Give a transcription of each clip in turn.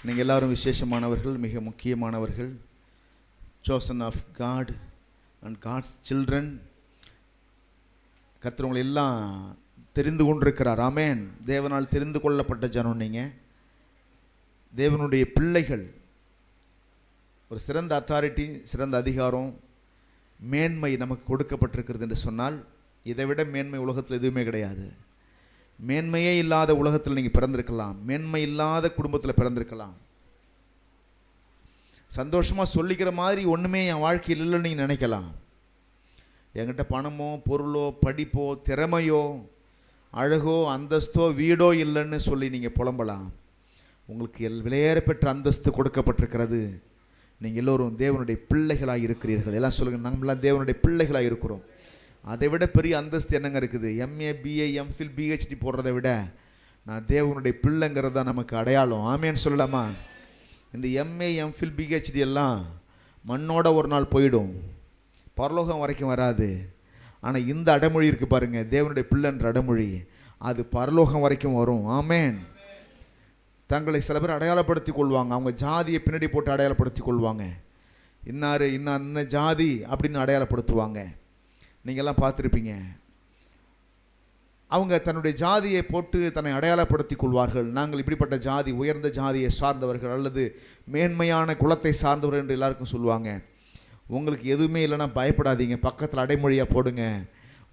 நீங்கள் எல்லாரும் விசேஷமானவர்கள், மிக முக்கியமானவர்கள். chosen of God and God's children. கர்த்தர் உங்களை எல்லாம் தெரிந்து கொண்டிருக்கிறார். ஆமென். தேவனால் தெரிந்து கொள்ளப்பட்ட ஜனம் நீங்கள், தேவனுடைய பிள்ளைகள். ஒரு சிறந்த அத்தாரிட்டி, சிறந்த அதிகாரம், மேன்மை நமக்கு கொடுக்கப்பட்டிருக்கிறது என்று சொன்னால், இதை விட மேன்மை உலகத்தில் எதுவுமே கிடையாது. மேன்மையே இல்லாத உலகத்தில் நீங்கள் பிறந்திருக்கலாம், மேன்மை இல்லாத குடும்பத்தில் பிறந்திருக்கலாம். சந்தோஷமாக சொல்லிக்கிற மாதிரி ஒன்றுமே என் வாழ்க்கையில் இல்லைன்னு நீங்கள் நினைக்கலாம். என்கிட்ட பணமோ பொருளோ படிப்போ திறமையோ அழகோ அந்தஸ்தோ வீடோ இல்லைன்னு சொல்லி நீங்கள் புலம்பலாம். உங்களுக்கு விலையேற பெற்ற அந்தஸ்து கொடுக்கப்பட்டிருக்கிறது. நீங்கள் எல்லோரும் தேவனுடைய பிள்ளைகளாக இருக்கிறீர்கள். எல்லாம் சொல்லுங்கள், நம்மளாம் தேவனுடைய பிள்ளைகளாக இருக்கிறோம். அதை விட பெரிய அந்தஸ்து என்னங்க இருக்குது? எம்ஏ பிஏ எம்ஃபில் பிஹெச்டி போடுறதை விட நான் தேவனுடைய பிள்ளைங்கிறது தான் நமக்கு அடையாளம். ஆமேன்னு சொல்லலாமா? இந்த எம்ஏ எம்ஃபில் பிஹெச்டி எல்லாம் மண்ணோட ஒரு நாள் போயிடும், பரலோகம் வரைக்கும் வராது. ஆனால் இந்த அடைமொழி இருக்குது பாருங்க, தேவனுடைய பிள்ளைன்ற அடைமொழி, அது பரலோகம் வரைக்கும் வரும். ஆமேன். தங்களை சில பேர் அடையாளப்படுத்தி கொள்வாங்க, அவங்க ஜாதியை பின்னாடி போட்டு அடையாளப்படுத்தி கொள்வாங்க. இன்னார் இன்ன ஜாதி அப்படின்னு அடையாளப்படுத்துவாங்க. நீங்கள்லாம் பார்த்துருப்பீங்க. அவங்க தன்னுடைய ஜாதியை போட்டு தன்னை அடையாளப்படுத்தி கொள்வார்கள். நாங்கள் இப்படிப்பட்ட ஜாதி, உயர்ந்த ஜாதியை சார்ந்தவர்கள் அல்லது மேன்மையான குலத்தை சார்ந்தவர்கள் என்று எல்லாருக்கும் சொல்லுவாங்க. உங்களுக்கு எதுவுமே இல்லைன்னா பயப்படாதீங்க, பக்கத்தில் அடைமொழியாக போடுங்க,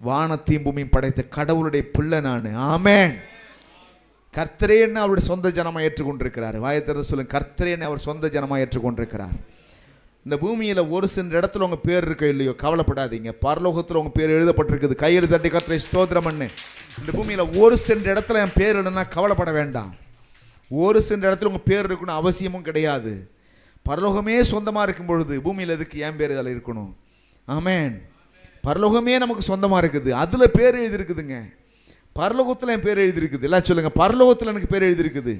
வானத்தையும் பூமியும் படைத்த கடவுளுடைய பிள்ளை நான். ஆமென். கர்த்தரேன்னு அவருடைய சொந்த ஜனமாக ஏற்றுக்கொண்டிருக்கிறார். வாயத்திறந்து சொல்லுங்க, கர்த்தரேன்னு அவர் சொந்த ஜனமாக ஏற்றுக்கொண்டிருக்கிறார். இந்த பூமியில் ஒரு சில இடத்துல உங்கள் பேர் இருக்கோ இல்லையோ கவலைப்படாதீங்க, பரலோகத்தில் உங்கள் பேர் எழுதப்பட்டிருக்குது. கையில் தட்டி கர்த்தரை ஸ்தோத்திரம் பண்ணு. இந்த பூமியில் ஒரு சென்ற இடத்துல என் பேர் இல்லைன்னா கவலைப்பட வேண்டாம். ஒரு சென்ற இடத்துல உங்கள் பேர் இருக்கணும் அவசியமும் கிடையாது. பரலோகமே சொந்தமாக இருக்கும் பொழுது பூமியில் எதுக்கு என் பேர் இதில் இருக்கணும்? ஆமென். பரலோகமே நமக்கு சொந்தமாக இருக்குது, அதில் பேர் எழுதியிருக்குதுங்க. பரலோகத்தில் என் பேர் எழுதியிருக்குது. எல்லாம் சொல்லுங்கள், பரலோகத்தில் எனக்கு பேர் எழுதியிருக்குது.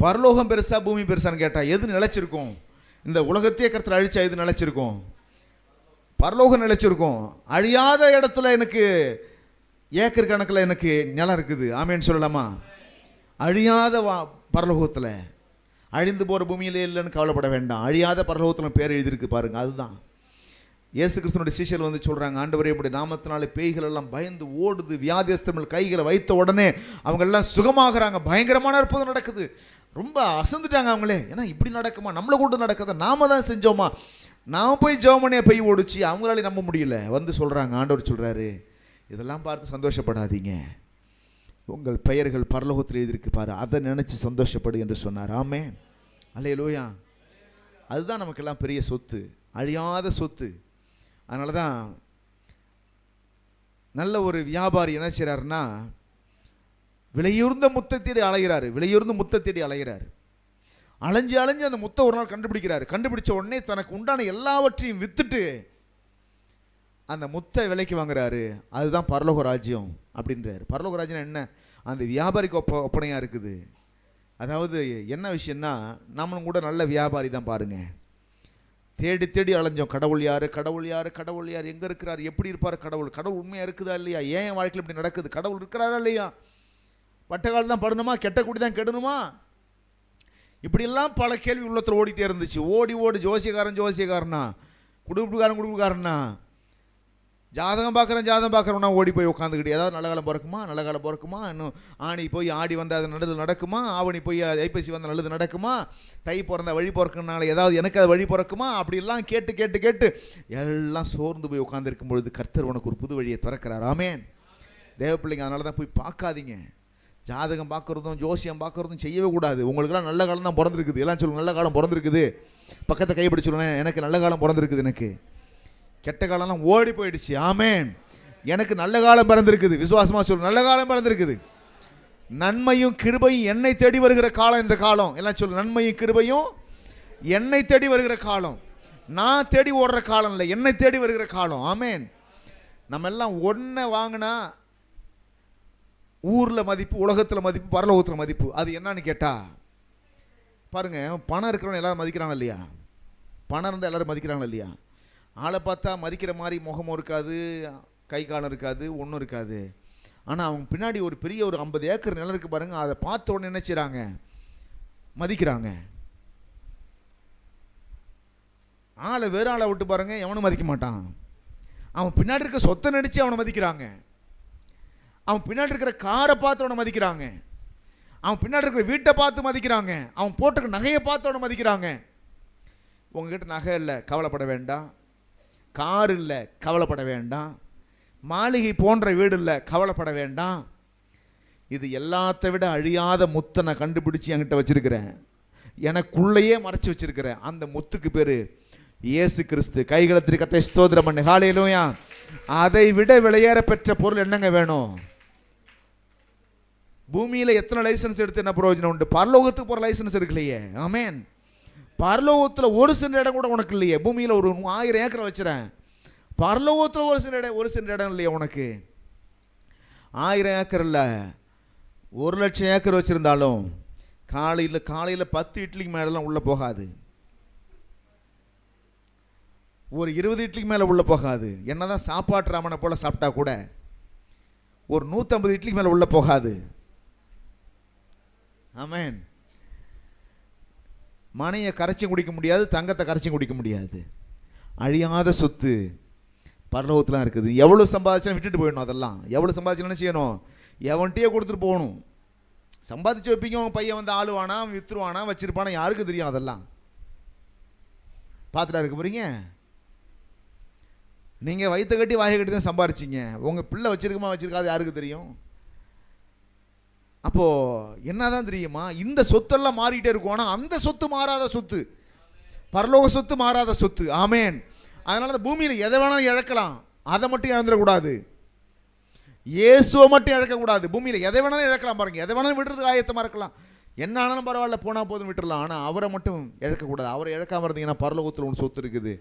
பரலோகம் பெருசா பூமி பெருசான்னு கேட்டால் எது நிலைச்சிருக்கும்? இந்த உலகத்தையே கர்த்தர் அழிச்சா எது நிலைச்சிருக்கும்? பரலோகம் நிலைச்சிருக்கும். அழியாத இடத்துல எனக்கு ஏக்கர் கணக்கில் எனக்கு நிலம் இருக்குது. ஆமேன்னு சொல்லலாமா? அழியாத பரலோகத்தில், அழிந்து போகிற பூமியிலே இல்லைன்னு கவலைப்பட வேண்டாம். அழியாத பரலோகத்தில் பேர் எழுதியிருக்கு பாருங்க. அதுதான் இயேசு கிறிஸ்துனுடைய சீஷர்கள் வந்து சொல்கிறாங்க, ஆண்டவரே உம்முடைய நாமத்தினாலே பேய்கள் எல்லாம் பயந்து ஓடுது, வியாதியஸ்தர்கள் கைகளை வைத்த உடனே அவங்க எல்லாம் சுகமாகறாங்க, பயங்கரமான அற்புதம் நடக்குது. ரொம்ப அசந்துட்டாங்க அவங்களே. ஏன்னா இப்படி நடக்குமா, நம்மளை கூட நடக்குதா, நாம தான் செஞ்சோமா, நாம் போய் ஜெபமணியை பெய் ஓடிச்சு, அவங்களால நம்ப முடியல. வந்து சொல்கிறாங்க, ஆண்டவர் சொல்கிறாரு, இதெல்லாம் பார்த்து சந்தோஷப்படாதீங்க, உங்கள் பெயர்கள் பரலோகத்தில் எழுதியிருக்கு பாரு, அதை நினச்சி சந்தோஷப்படு என்று சொன்னார். ஆமென். அல்லேலூயா. அதுதான் நமக்கெல்லாம் பெரிய சொத்து, அழியாத சொத்து. அதனால தான் நல்ல ஒரு வியாபாரி என்ன செய்கிறாருன்னா, விலையுர்ந்த முத்தை தேடி அலைகிறாரு. விலையுர்ந்த முத்தை தேடி அலைகிறார். அலைஞ்சு அலைஞ்சு அந்த முத்தை ஒரு நாள் கண்டுபிடிக்கிறாரு. கண்டுபிடிச்ச உடனே தனக்கு உண்டான எல்லாவற்றையும் வித்துட்டு அந்த முத்தை விலைக்கு வாங்குறாரு. அதுதான் பரலோக ராஜ்யம் அப்படின்றாரு. பரலோக ராஜ்யம் என்ன? அந்த வியாபாரிக்கு ஒப்பனையாக இருக்குது. அதாவது என்ன விஷயம்னா, நம்மளும் கூட நல்ல வியாபாரி தான் பாருங்க. தேடி தேடி அலைஞ்சோம், கடவுள் யார், கடவுள் யார், கடவுள் யார், எங்கே இருக்கிறார், எப்படி இருப்பார் கடவுள், கடவுள் உண்மையாக இருக்குதா இல்லையா, ஏன் என் வாழ்க்கையில் இப்படி நடக்குது, கடவுள் இருக்கிறாரா இல்லையா, பட்டகால் தான் படணுமா, கெட்ட குடி தான் கெடணுமா, இப்படியெல்லாம் பல கேள்வி உள்ளத்தில் ஓடிட்டே இருந்துச்சு. ஓடி ஓடி ஜோசியக்காரனா, குடுகுடுக்காரனா, ஜாதகம் பார்க்குறோன்னா ஓடி போய் உட்காந்துக்கிட்டு, ஏதாவது நல்ல காலம் பிறக்குமா, இன்னும் ஆணி போய் ஆடி வந்தால் அது நல்லது நடக்குமா, ஆவணி போய் ஐப்பசி வந்தால் நல்லது நடக்குமா, தை பிறந்த வழி பிறக்கனால ஏதாவது எனக்கு அது வழி பிறக்குமா, அப்படிலாம் கேட்டு கேட்டு கேட்டு எல்லாம் சோர்ந்து போய் உட்காந்துருக்கும் பொழுது கர்த்தர் உனக்கு ஒரு புது வழியை திறக்கிறார். ஆமென். தேவ பிள்ளைங்க, அதனால தான் போய் பார்க்காதீங்க. ஜாதகம் பார்க்குறதும் ஜோசியம் பார்க்குறதும் செய்யவே கூடாது. உங்களுக்குலாம் நல்ல காலம் தான் பிறந்திருக்குது. எல்லாம் சொல்லுங்கள், நல்ல காலம் பிறந்திருக்குது. பக்கத்தை கைப்பிடி சொல்லுவேன், எனக்கு நல்ல காலம் பிறந்திருக்குது, எனக்கு கெட்ட காலம்லாம் ஓடி போயிடுச்சு. ஆமென். எனக்கு நல்ல காலம் பிறந்திருக்குது. விசுவாசமாக சொல்லு, நல்ல காலம் பிறந்திருக்குது. நன்மையும் கிருபையும் என்னை தேடி வருகிற காலம் இந்த காலம். எல்லாம் சொல்லு, நன்மையும் கிருபையும் என்னை தேடி வருகிற காலம். நான் தேடி ஓடுற காலம் இல்லை, என்னை தேடி வருகிற காலம். ஆமென். நம்ம எல்லாம் ஒன்றை வாங்கினா ஊரில் மதிப்பு, உலகத்தில் மதிப்பு, பரலோகத்தில் மதிப்பு. அது என்னன்னு கேட்டால் பாருங்கள், பணம் இருக்கிறவங்க எல்லோரும் மதிக்கிறாங்க இல்லையா, பணம் இருந்தால் எல்லோரும் மதிக்கிறாங்க இல்லையா. ஆளை பார்த்தா மதிக்கிற மாதிரி முகமும் இருக்காது, கை காலம் இருக்காது, ஒன்றும் இருக்காது. ஆனால் அவங்க பின்னாடி ஒரு பெரிய ஒரு 50 ஏக்கர் நிலம் இருக்குது பாருங்கள். அதை பார்த்த உடனே என்ன செய்கிறாங்க, மதிக்கிறாங்க. ஆளை வேறு ஆளை விட்டு பாருங்க, எவனும் மதிக்க மாட்டான். அவன் பின்னாடி இருக்க சொத்தை நடிச்சு அவனை மதிக்கிறாங்க. அவன் பின்னாடி இருக்கிற காரை பார்த்து அவனை மதிக்கிறாங்க. அவன் பின்னாடி இருக்கிற வீட்டை பார்த்து மதிக்கிறாங்க. அவன் போட்டுக்க நகையை பார்த்து அவனை மதிக்கிறாங்க. உங்ககிட்ட நகை இல்லை, கவலைப்பட வேண்டாம். கார் இல்லை, கவலைப்பட வேண்டாம். மாளிகை போன்ற வீடு இல்லை, கவலைப்பட வேண்டாம். இது எல்லாத்த விட அழியாத முத்தை நான் கண்டுபிடிச்சி என்கிட்ட வச்சிருக்கிறேன். எனக்குள்ளேயே மறைச்சி வச்சிருக்கிறேன். அந்த முத்துக்கு பேரு இயேசு கிறிஸ்து. கைகளத்திற்கு கர்த்தரை ஸ்தோத்திரம் பண்ணு. ஹல்லேலூயா. அதை விட விலையேற பெற்ற பொருள் என்னங்க வேணும்? பூமியில எத்தனை லைசன்ஸ் எடுத்து என்ன பிரயோஜனம் உண்டு? பரலோகத்துக்கு போற லைசன்ஸ் இருக்குல்லையே. ஆமென். பரலோகத்துல ஒரு சென்ட் இடம் கூட உனக்கு இல்லையே. பூமியில ஒரு 1000 ஏக்கர் வச்சுறேன், பரலோகத்துல ஒரு சென்ட் இடம் இல்லையே உனக்கு. 1000 ஏக்கர் இல்லை, 1,00,000 ஏக்கர் வச்சிருந்தாலும் காலையில் 10 இட்லிக்கு மேலாம் உள்ள போகாது. ஒரு 20 இட்லிக்கு மேலே உள்ள போகாது. என்னதான் சாப்பாட்டு ராமனை போல சாப்பிட்டா கூட ஒரு 150 இட்லிக்கு மேலே உள்ள போகாது. ஆமென். மனையை கரைச்சி குடிக்க முடியாது, தங்கத்தை கரைச்சி குடிக்க முடியாது. அழியாத சொத்து பரலோகத்தில் இருக்குது. எவ்வளோ சம்பாதிச்சாலும் விட்டுட்டு போயிடணும். அதெல்லாம் எவ்வளோ சம்பாதிச்சாலும் என்ன செய்யணும்? எவன்கிட்டயே கொடுத்துட்டு போகணும். சம்பாதிச்சு வைப்பீங்க, உன் பையன் வந்து ஆளுவானா, வித்துருவானா, வச்சிருப்பானா, யாருக்கு தெரியும்? அதெல்லாம் பார்த்துட்டா இருக்க போறீங்க. நீங்கள் வயிற்ற கட்டி வாயை கட்டி தான் சம்பாரிச்சிங்க. உங்கள் பிள்ளை வச்சிருக்குமா வச்சிருக்காது யாருக்கு தெரியும்? அப்போது என்னதான் தெரியுமா, இந்த சொத்தெல்லாம் மாறிக்கிட்டே இருக்கும். ஆனால் அந்த சொத்து மாறாத சொத்து, பரலோக சொத்து மாறாத சொத்து. ஆமேன். அதனால அந்த பூமியில் எதை வேணாலும் இழக்கலாம், அதை மட்டும் இழந்துடக்கூடாது. இயேசுவை மட்டும் இழக்கக்கூடாது. பூமியில் எதை வேணாலும் இழக்கலாம் பாருங்க. எதை வேணாலும் விடுறதுக்கு ஆயத்தமாக இருக்கலாம். என்ன ஆனாலும் பரவாயில்ல, போனால் போதும் விட்டுடலாம். ஆனால் அவரை மட்டும் இழக்கக்கூடாது. அவரை இழக்காமல் இருந்தீங்கன்னா பரலோகத்தில் ஒன்று சொத்து இருக்குது.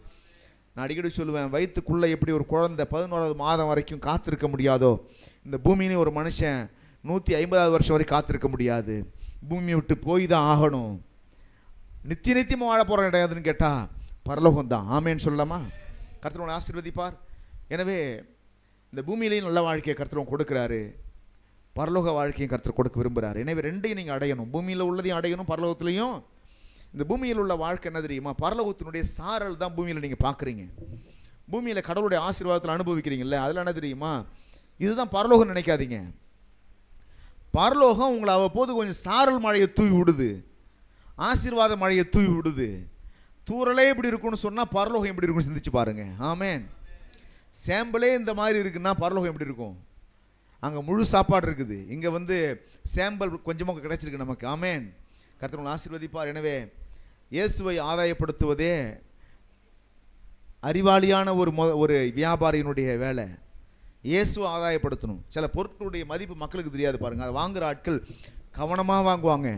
நான் அடிக்கடி சொல்லுவேன், வயிற்றுக்குள்ளே எப்படி ஒரு குழந்தை 11வது மாதம் வரைக்கும் காத்திருக்க முடியாதோ, இந்த பூமியிலே ஒரு மனுஷன் 150வது வருஷம் வரைக்கும் காத்திருக்க முடியாது. பூமியை விட்டு போய் தான் ஆகணும். நித்தியமாக வாழ போகிற இடம் எதுன்னு கேட்டால் பரலோகம் தான். ஆமேன்னு சொல்லலாமா? கர்த்தர் ஆசீர்வதிப்பார். எனவே இந்த பூமியிலையும் நல்ல வாழ்க்கையை கர்த்தர் கொடுக்குறாரு, பரலோக வாழ்க்கையும் கர்த்தர் கொடுக்க விரும்புகிறார். எனவே ரெண்டையும் நீங்கள் அடையணும். பூமியில் உள்ளதையும் அடையணும், பரலோகத்துலையும். இந்த பூமியில் உள்ள வாழ்க்கை என்ன தெரியுமா? பரலோகத்தினுடைய சாரல் தான் பூமியில் நீங்கள் பார்க்குறீங்க. பூமியில் கடவுளுடைய ஆசீர்வாதத்தில் அனுபவிக்கிறீங்கல்ல, அதில் என்ன தெரியுமா? இதுதான் பரலோகம் நினைக்காதீங்க. பரலோகம் உங்களை அவ்வப்போது கொஞ்சம் சாரல் மழையை தூவி விடுது, ஆசீர்வாத மழையை தூவி விடுது. தூரலே இப்படி இருக்குன்னு சொன்னால் பரலோகம் எப்படி இருக்குன்னு சிந்திச்சு பாருங்க. ஆமேன். சாம்பிளே இந்த மாதிரி இருக்குன்னா பரலோகம் எப்படி இருக்கும்? அங்கே முழு சாப்பாடு இருக்குது, இங்கே வந்து சாம்பிள் கொஞ்சமாக கிடைச்சிருக்கு நமக்கு. ஆமேன். கர்த்தர் ஆசீர்வதிப்பார். எனவே இயேசுவை ஆதாயப்படுத்துவதே அறிவாளியான ஒரு வியாபாரியினுடைய வேலை. இயேசுவை ஆதாயப்படுத்தணும். சில பொருட்களுடைய மதிப்பு மக்களுக்கு தெரியாது பாருங்க. அதை வாங்குகிற ஆட்கள் கவனமாக வாங்குவாங்க.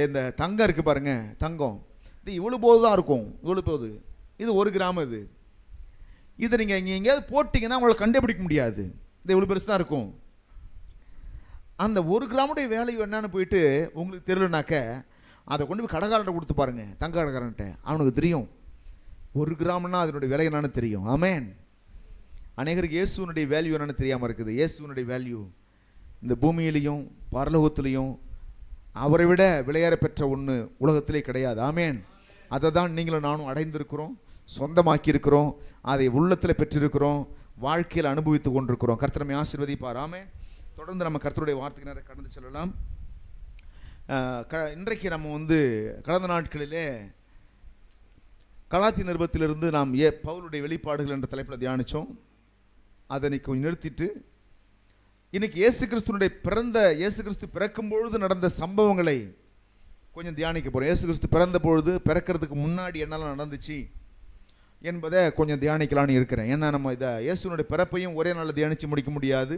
இந்த தங்கம் இருக்குது பாருங்க, தங்கம் இது இவ்வளோ போது தான் இருக்கும், இவ்வளோ போகுது, இது 1 கிராம். இதை நீங்கள் இங்கே எங்கேயாவது போட்டிங்கன்னா உங்களை கண்டுபிடிக்க முடியாது. இது இவ்வளோ பெருசு தான் இருக்கும். அந்த 1 கிராமுடைய வேல்யூ என்னன்னு போயிட்டு உங்களுக்கு தெரியலனாக்க அதை கொண்டு போய் கடைக்காரன்ட்ட கொடுத்து பாருங்க, தங்க கடைக்காரன்ட்ட. அவனுக்கு தெரியும் 1 கிராம்னா அதனுடைய விலை என்னன்னு தெரியும். ஆமேன். அநேகருக்கு இயேசுனுடைய வேல்யூ என்னன்னு தெரியாமல் இருக்குது. இயேசுனுடைய வேல்யூ இந்த பூமியிலையும் பரலோகத்திலையும் அவரை விட விலையேற பெற்ற ஒன்று உலகத்திலே கிடையாது. ஆமேன். அதை தான் நீங்களும் நானும் அடைந்திருக்கிறோம், சொந்தமாக்கி இருக்கிறோம், அதை உள்ளத்தில் பெற்றிருக்கிறோம், வாழ்க்கையில் அனுபவித்து கொண்டிருக்கிறோம். கர்த்தர் நம்மை ஆசீர்வதிப்பார். ஆமென். தொடர்ந்து நம்ம கர்த்தருடைய வார்த்தைக்கு நேரம் கடந்து செல்லலாம். இன்றைக்கு நம்ம கடந்த நாட்களிலே கலாத்திய நிருபத்திலிருந்து நாம் பவுலுடைய வெளிப்பாடுகள் என்ற தலைப்பில் தியானித்தோம். அதை கொஞ்சம் நிறுத்திட்டு இன்னைக்கு இயேசு கிறிஸ்து பிறக்கும் பொழுது நடந்த சம்பவங்களை கொஞ்சம் தியானிக்க போகிறோம். இயேசு கிறிஸ்து பிறந்த பொழுது, பிறக்கிறதுக்கு முன்னாடி என்னெல்லாம் நடந்துச்சு என்பதை கொஞ்சம் தியானிக்கலான்னு இருக்கிறேன். ஏன்னா நம்ம இயேசுனுடைய பிறப்பையும் ஒரே நாளில் தியானித்து முடிக்க முடியாது,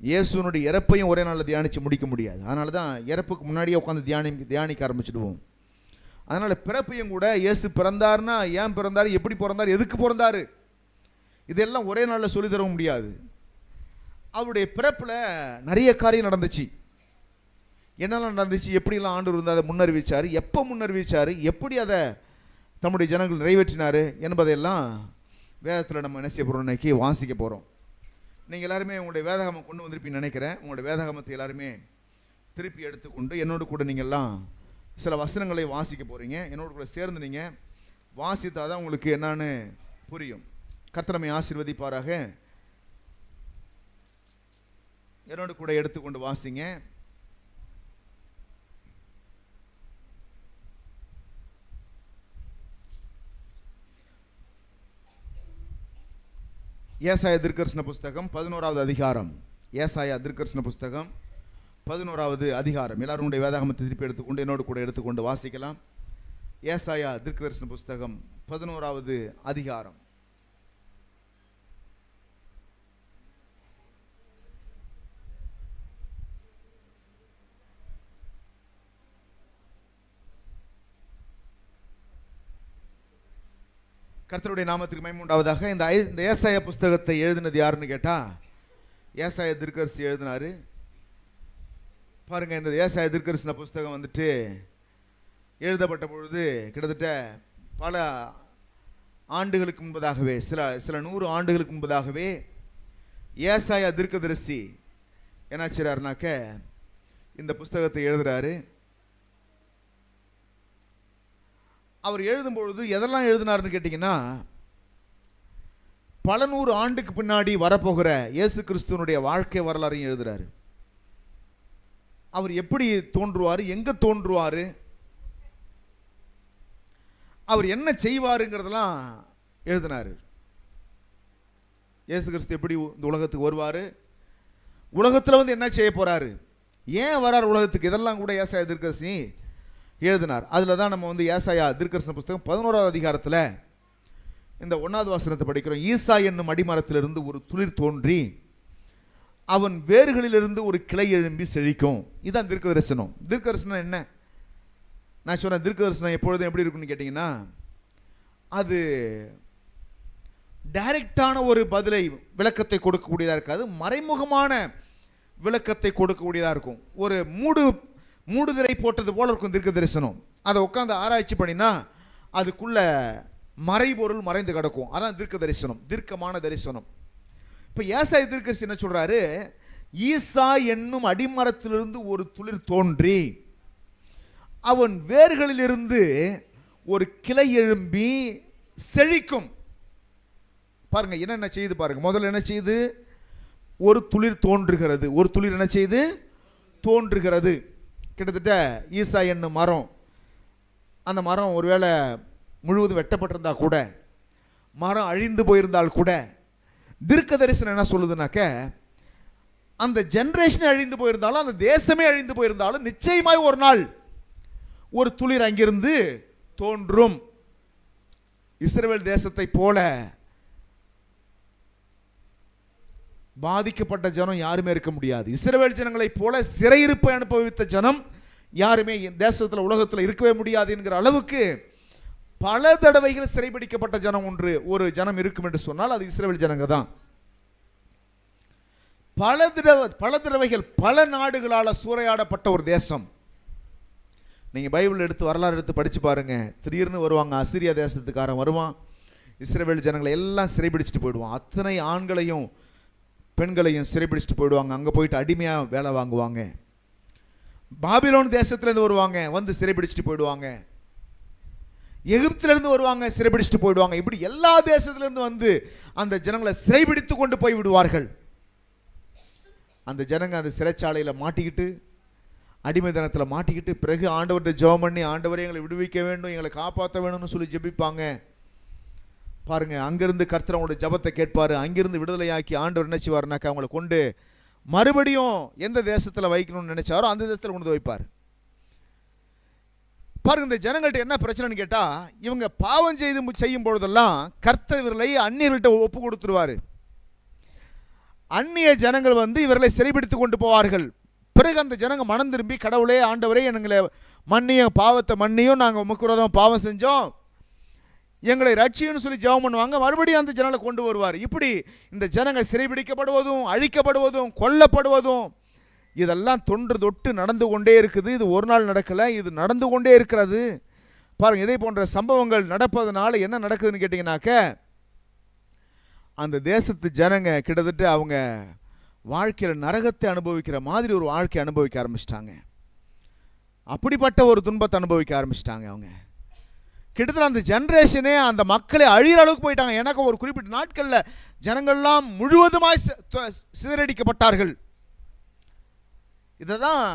இயேசுனுடைய இறப்பையும் ஒரே நாளில் தியானித்து முடிக்க முடியாது. அதனால தான் இறப்புக்கு முன்னாடியே உட்காந்து தியானிக்க ஆரம்பிச்சுடுவோம். அதனால் பிறப்பையும் கூட இயேசு பிறந்தார்னா ஏன் பிறந்தார், எப்படி பிறந்தார், எதுக்கு பிறந்தார், இதெல்லாம் ஒரே நாளில் சொல்லி தர முடியாது. அவருடைய பிறப்பில் நிறைய காரியம் நடந்துச்சு. என்னெல்லாம் நடந்துச்சு, எப்படிலாம் ஆண்டவர் வந்து அதை முன்னறிவிச்சார், எப்போ முன்னறிவிச்சார், எப்படி அதை தம்முடைய ஜனங்கள் நிறைவேற்றினார் என்பதையெல்லாம் வேதத்தில் நம்ம என்ன செய்ய போகிறோம், இன்னைக்கு வாசிக்க போகிறோம். நீங்கள் எல்லாருமே உங்களுடைய வேதாகமம் கொண்டு வந்திருப்பீங்கன்னு நினைக்கிறேன். உங்களுடைய வேதாகமத்தை எல்லாருமே திருப்பி எடுத்துக்கொண்டு என்னோடு கூட நீங்கள்லாம் சில வசனங்களை வாசிக்க போகிறீங்க. என்னோடு கூட சேர்ந்து நீங்கள் வாசித்தால் தான் உங்களுக்கு என்னன்னு புரியும். கர்த்தர் நம்மை ஆசீர்வதிப்பாராக. என்னோடு கூட எடுத்துக்கொண்டு வாசிங்க. ஏசாயா தீர்க்கதரிசன புஸ்தகம் 11வது அதிகாரம். ஏசாயா தீர்க்கதரிசன புஸ்தகம் 11வது அதிகாரம். எல்லாரும் உடைய வேதாகமத்தை திருப்பி எடுத்துக்கொண்டு என்னோடு கூட எடுத்துக்கொண்டு வாசிக்கலாம். ஏசாயா தீர்க்கதரிசன புஸ்தகம் 11வது அதிகாரம். கர்த்தருடைய நாமத்துக்கு மகிமை உண்டாவதாக. இந்த ஏசாயா புஸ்தகத்தை எழுதினது யாருன்னு கேட்டால் ஏசாயா தீர்க்கதரிசி எழுதினாரு. பாருங்கள், இந்த ஏசாயா தீர்க்கதரிசன புஸ்தகம் வந்துட்டு எழுதப்பட்ட பொழுது கிட்டத்தட்ட பல ஆண்டுகளுக்கு முன்பதாகவே, சில 100 ஆண்டுகளுக்கு முன்பதாகவே ஏசாயா தீர்க்கதரிசி என்ன செய்றாருனாக்க இந்த புஸ்தகத்தை எழுதுறாரு. அவர் எழுதும் பொழுது எதெல்லாம் எழுதினார்னு கேட்டிங்கன்னா, பல 100 ஆண்டுக்கு பின்னாடி வரப்போகிற இயேசு கிறிஸ்துவனுடைய வாழ்க்கை வரலாறையும் எழுதுறாரு. அவர் எப்படி தோன்றுவார், எங்கே தோன்றுவார், அவர் என்ன செய்வாருங்கிறதெல்லாம் எழுதினார். இயேசு கிறிஸ்து எப்படி இந்த உலகத்துக்கு வருவார், உலகத்தில் வந்து என்ன செய்ய போகிறாரு, ஏன் வரார் உலகத்துக்கு, இதெல்லாம் கூட ஏசாயா தீர்க்கதரிசி எழுதினார். அதில் தான் நம்ம வந்து ஏசாயா தீர்க்கதரிசன புஸ்தகம் 11வது அதிகாரத்தில் இந்த 1வது வசனத்தை படிக்கிறோம். ஈசா என்னும் அடிமரத்திலிருந்து ஒரு துளிர் தோன்றி அவன் வேர்களிலிருந்து ஒரு கிளை எழும்பி செழிக்கும். இதுதான் தீர்க்கதரிசனம். தீர்க்கதரிசனம் என்ன? நான் சொன்ன தீர்க்கதரிசனம் எப்பொழுதும் எப்படி இருக்குன்னு கேட்டிங்கன்னா, அது டைரக்டான ஒரு பதிலை விளக்கத்தை கொடுக்கக்கூடியதாக இருக்காது, மறைமுகமான விளக்கத்தை கொடுக்கக்கூடியதாக இருக்கும். ஒரு மூடுதிரை போட்டது போல இருக்கும் தீர்க்க தரிசனம். அதை உட்காந்து ஆராய்ச்சி பண்ணினா அதுக்குள்ள மறைபொருள் மறைந்து கிடக்கும். அதான் தீர்க்க தரிசனம், தீர்க்கமான தரிசனம். இப்போ ஏசாயா தீர்க்கதரிசி என்ன சொல்றாரு, ஈசா என்னும் அடிமரத்திலிருந்து ஒரு துளிர் தோன்றி அவன் வேர்களிலிருந்து ஒரு கிளை எழும்பி செழிக்கும். பாருங்க என்னென்ன செய்து பாருங்க. முதல்ல என்ன செய்து, ஒரு துளிர் தோன்றுகிறது. ஒரு துளிர் என்ன செய்து தோன்றுகிறது. கிட்டத்தட்ட ஈசா என்னும் மரம், அந்த மரம் ஒருவேளை முழுவதும் வெட்டப்பட்டிருந்தா கூட, மரம் அழிந்து போயிருந்தால் கூட, தீர்க்க தரிசனம் என்ன சொல்லுதுனாக்க, அந்த ஜெனரேஷன் அழிந்து போயிருந்தாலும், அந்த தேசமே அழிந்து போயிருந்தாலும், நிச்சயமாய் ஒரு நாள் ஒரு துளிர் அங்கிருந்து தோன்றும். இஸ்ரவேல் தேசத்தை போல பாதிக்கப்பட்ட ஜனம் யாருமே இருக்க முடியாது. இஸ்ரவேல் ஜனங்களை போல சிறையிருப்பை அனுபவித்த ஜனம் யாருமே தேசத்தில் உலகத்தில் இருக்கவே முடியாது என்கிற அளவுக்கு பல தடவைகள் சிறைபிடிக்கப்பட்ட ஜனம் ஒரு ஜனம் இருக்கும் என்று சொன்னால் அது இஸ்ரவேல் ஜனங்க தான். பல தடவைகள் பல நாடுகளால் சூறையாடப்பட்ட ஒரு தேசம். நீங்கள் பைபிள் எடுத்து வரலாறு எடுத்து படித்து பாருங்க. திடீர்னு வருவாங்க, அசிரியா தேசத்துக்காரன் வருவான், இஸ்ரவேல் ஜனங்களை எல்லாம் சிறைபிடிச்சிட்டு போயிடுவான். அத்தனை ஆண்களையும் பெண்களையும் சிறைபிடிச்சிட்டு போயிடுவாங்க. அங்கே போயிட்டு அடிமையாக வேலை வாங்குவாங்க. பாபிலோன் தேசத்துலேருந்து வருவாங்க, வந்து சிறைபிடிச்சிட்டு போயிடுவாங்க. எகிப்திலிருந்து வருவாங்க, சிறைபிடிச்சிட்டு போயிடுவாங்க. இப்படி எல்லா தேசத்திலிருந்து வந்து அந்த ஜனங்களை சிறைபிடித்து கொண்டு போய் விடுவார்கள். அந்த ஜனங்க அந்த சிறைச்சாலையில் மாட்டிக்கிட்டு, அடிமை தனத்தில் மாட்டிக்கிட்டு, பிறகு ஆண்டவர்கிட்ட ஜெபம் பண்ணி, ஆண்டவரை எங்களை விடுவிக்க வேண்டும், எங்களை காப்பாற்ற வேணும்னு சொல்லி ஜெபிப்பாங்க. பாருங்க, அங்கிருந்து கர்த்தர் அவங்களோட ஜபத்தை கேட்பாரு. அங்கிருந்து விடுதலையாக்கி ஆண்டவர் என்ன செய்வார்னாக்கா, அவங்களை கொண்டு மறுபடியும் எந்த தேசத்தில் வைக்கணும்னு நினைச்சாரோ அந்த தேசத்தில் கொண்டு வைப்பார். பாருங்க, இந்த ஜனங்கள்ட்ட என்ன பிரச்சனைன்னு கேட்டா, இவங்க பாவம் செய்யும் பொழுதெல்லாம் கர்த்தர் இவர்களை அந்நியர்கள்ட்ட ஒப்பு கொடுத்துருவாரு. அந்நிய ஜனங்கள் வந்து இவர்களை சிறைபிடித்து கொண்டு போவார்கள். பிறகு அந்த ஜனங்க மனம் திரும்பி, கடவுளே ஆண்டவரே எங்களை மன்னியும், பாவத்தை மன்னியும், நாங்கள் உமக்கு விரோதமாக பாவம் செஞ்சோம், எங்களை ரட்சின்னு சொல்லி ஜெபம் பண்ணுவாங்க. மறுபடியும் அந்த ஜனங்களை கொண்டு வருவார். இப்படி இந்த ஜனங்கள் சிறைபிடிக்கப்படுவதும், அழிக்கப்படுவதும், கொல்லப்படுவதும் இதெல்லாம் தொன்று தொட்டு நடந்து கொண்டே இருக்குது. இது ஒரு நாள் நடக்கலை, இது நடந்து கொண்டே இருக்கிறது. பாருங்கள், இதே போன்ற சம்பவங்கள் நடப்பதனால என்ன நடக்குதுன்னு கேட்டிங்கனாக்க, அந்த தேசத்து ஜனங்க கிட்டத்தட்ட அவங்க வாழ்க்கையில் நரகத்தை அனுபவிக்கிற மாதிரி ஒரு வாழ்க்கையை அனுபவிக்க ஆரம்பிச்சிட்டாங்க. அப்படிப்பட்ட ஒரு துன்பத்தை அனுபவிக்க ஆரம்பிச்சிட்டாங்க. அவங்க கிட்டத்தட்ட அந்த ஜென்ரேஷனே, அந்த மக்களை அழிகிற அளவுக்கு போயிட்டாங்க. எனக்கு ஒரு குறிப்பிட்ட நாட்களில் ஜனங்கள்லாம் முழுவதுமாய் சிதறடிக்கப்பட்டார்கள். இதை தான்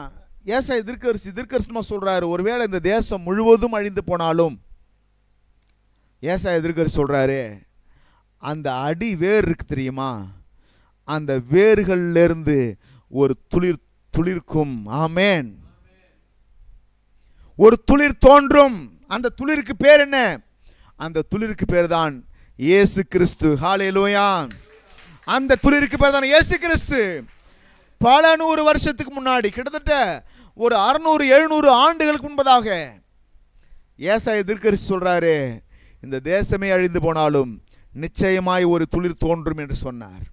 ஏசாயா தீர்க்கதரிசனமாக சொல்கிறாரு. ஒருவேளை இந்த தேசம் முழுவதும் அழிந்து போனாலும், ஏசாயா தீர்க்கதரிசி சொல்கிறாரு, அந்த அடி வேர் இருக்கு தெரியுமா, அந்த வேர்களிலிருந்து ஒரு துளிர் துளிர்க்கும். ஆமேன். ஒரு துளிர் தோன்றும். அந்த துளிருக்கு பேர் என்ன? அந்த துளிருக்கு பேர் தான் இயேசு கிறிஸ்து. ஹல்லேலூயா. அந்த துளிருக்கு பேர் தான் இயேசு கிறிஸ்து. பல 100 வருஷத்துக்கு முன்னாடி, கிட்டத்தட்ட ஒரு 600-700 ஆண்டுகளுக்கு முன்பதாக ஏசாயா தீர்க்கதரிசி சொல்றாரு, இந்த தேசமே அழிந்து போனாலும் நிச்சயமாய் ஒரு துளிர் தோன்றும் என்று சொன்னார்.